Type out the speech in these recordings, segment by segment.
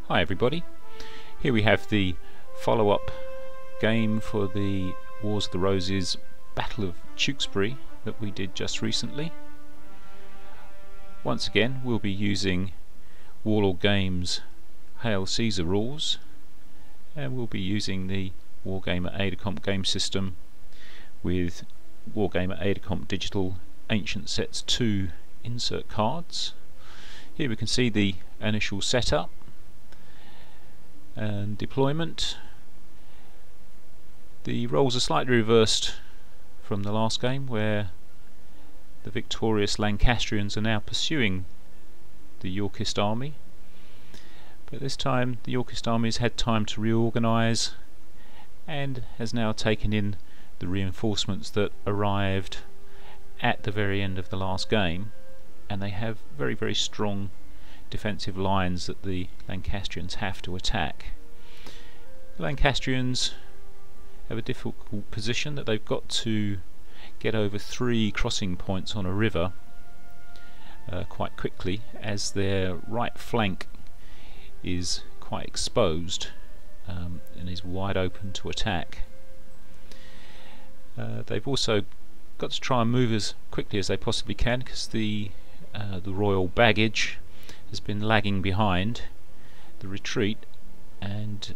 Hi everybody, here we have the follow-up game for the Wars of the Roses Battle of Tewkesbury that we did just recently. Once again we'll be using Warlord Games Hail Caesar rules, and we'll be using the Wargamer Adacomp game system with Wargamer Adacomp Digital Ancient Sets 2 insert cards. Here we can see the initial setup and deployment. The roles are slightly reversed from the last game, where the victorious Lancastrians are now pursuing the Yorkist army, but this time the Yorkist army has had time to reorganise and has now taken in the reinforcements that arrived at the very end of the last game, and they have very strong defensive lines that the Lancastrians have to attack. The Lancastrians have a difficult position that they've got to get over 3 crossing points on a river quite quickly, as their right flank is quite exposed and is wide open to attack. They've also got to try and move as quickly as they possibly can, because the royal baggage has been lagging behind the retreat, and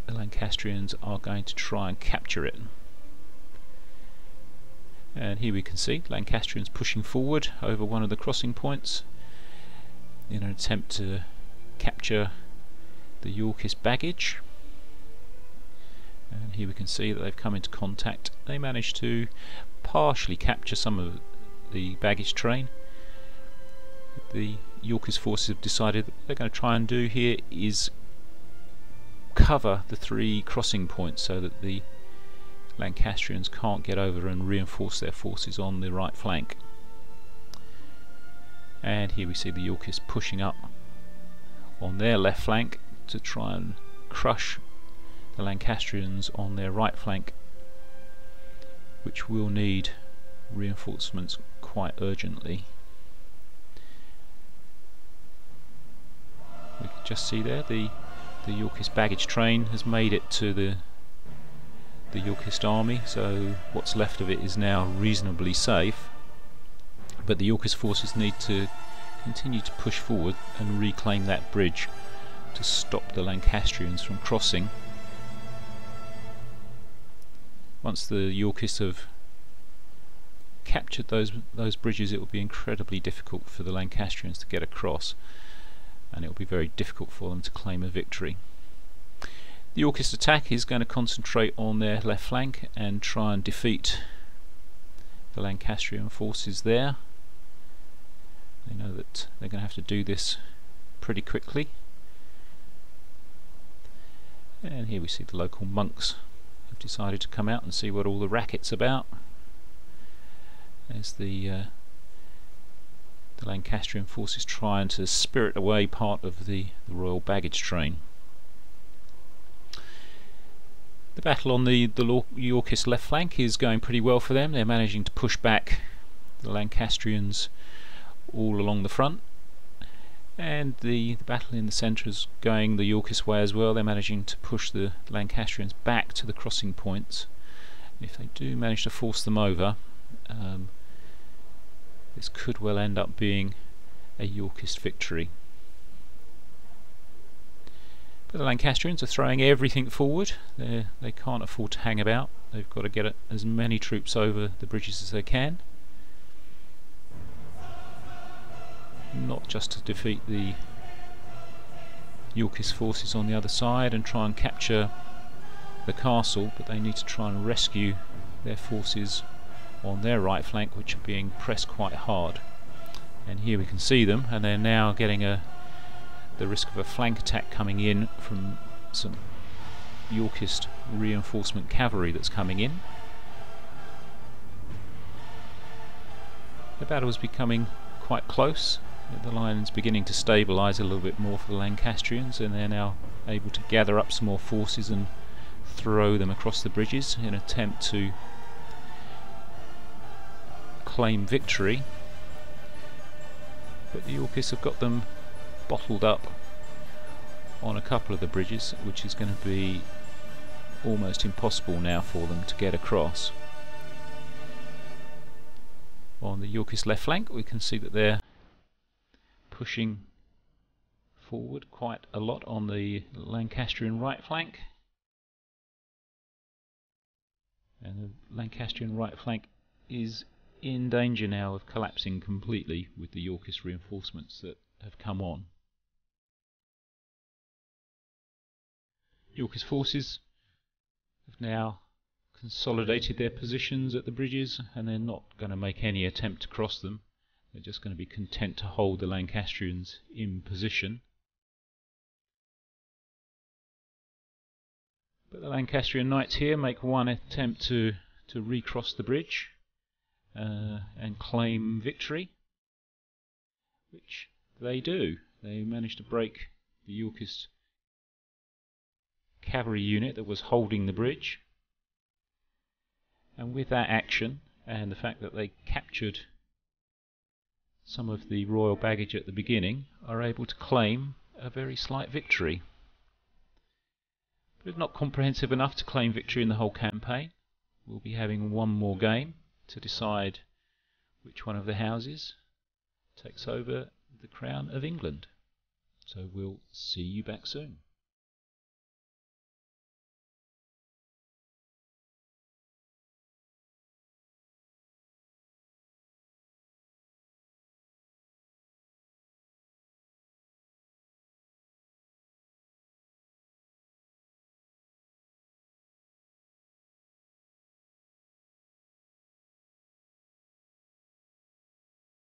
the Lancastrians are going to try and capture it. And here we can see Lancastrians pushing forward over one of the crossing points in an attempt to capture the Yorkist baggage. And here we can see that they've come into contact. They managed to partially capture some of the baggage train. The Yorkist forces have decided that what they're going to try and do here is cover the 3 crossing points so that the Lancastrians can't get over and reinforce their forces on the right flank. And here we see the Yorkists pushing up on their left flank to try and crush the Lancastrians on their right flank, which will need reinforcements quite urgently. We can just see there the Yorkist baggage train has made it to the Yorkist army, so what's left of it is now reasonably safe, but the Yorkist forces need to continue to push forward and reclaim that bridge to stop the Lancastrians from crossing. Once the Yorkists have captured those bridges, it will be incredibly difficult for the Lancastrians to get across, and it will be very difficult for them to claim a victory. The Yorkist attack is going to concentrate on their left flank and try and defeat the Lancastrian forces there. They know that they're going to have to do this pretty quickly. And here we see the local monks have decided to come out and see what all the racket's about, as the Lancastrian forces trying to spirit away part of the royal baggage train. The battle on the Yorkist left flank is going pretty well for them. They're managing to push back the Lancastrians all along the front, and the battle in the centre is going the Yorkist way as well. They're managing to push the Lancastrians back to the crossing points. If they do manage to force them over, this could well end up being a Yorkist victory. But the Lancastrians are throwing everything forward. They can't afford to hang about. They've got to get as many troops over the bridges as they can, not just to defeat the Yorkist forces on the other side and try and capture the castle, but they need to try and rescue their forces on their right flank, which are being pressed quite hard. And here we can see them, and they're now getting the risk of a flank attack coming in from some Yorkist reinforcement cavalry that's coming in. The battle is becoming quite close. The line's beginning to stabilise a little bit more for the Lancastrians, and they're now able to gather up some more forces and throw them across the bridges in an attempt to claim victory. But the Yorkists have got them bottled up on a couple of the bridges, which is going to be almost impossible now for them to get across. On the Yorkist left flank, we can see that they're pushing forward quite a lot on the Lancastrian right flank, and the Lancastrian right flank is in danger now of collapsing completely with the Yorkist reinforcements that have come on. Yorkist forces have now consolidated their positions at the bridges, and they're not going to make any attempt to cross them. They're just going to be content to hold the Lancastrians in position. But the Lancastrian knights here make one attempt to recross the bridge and claim victory, which they do. They manage to break the Yorkist cavalry unit that was holding the bridge, and with that action and the fact that they captured some of the royal baggage at the beginning, are able to claim a very slight victory. But it's not comprehensive enough to claim victory in the whole campaign. We'll be having one more game to decide which one of the houses takes over the crown of England. So we'll see you back soon.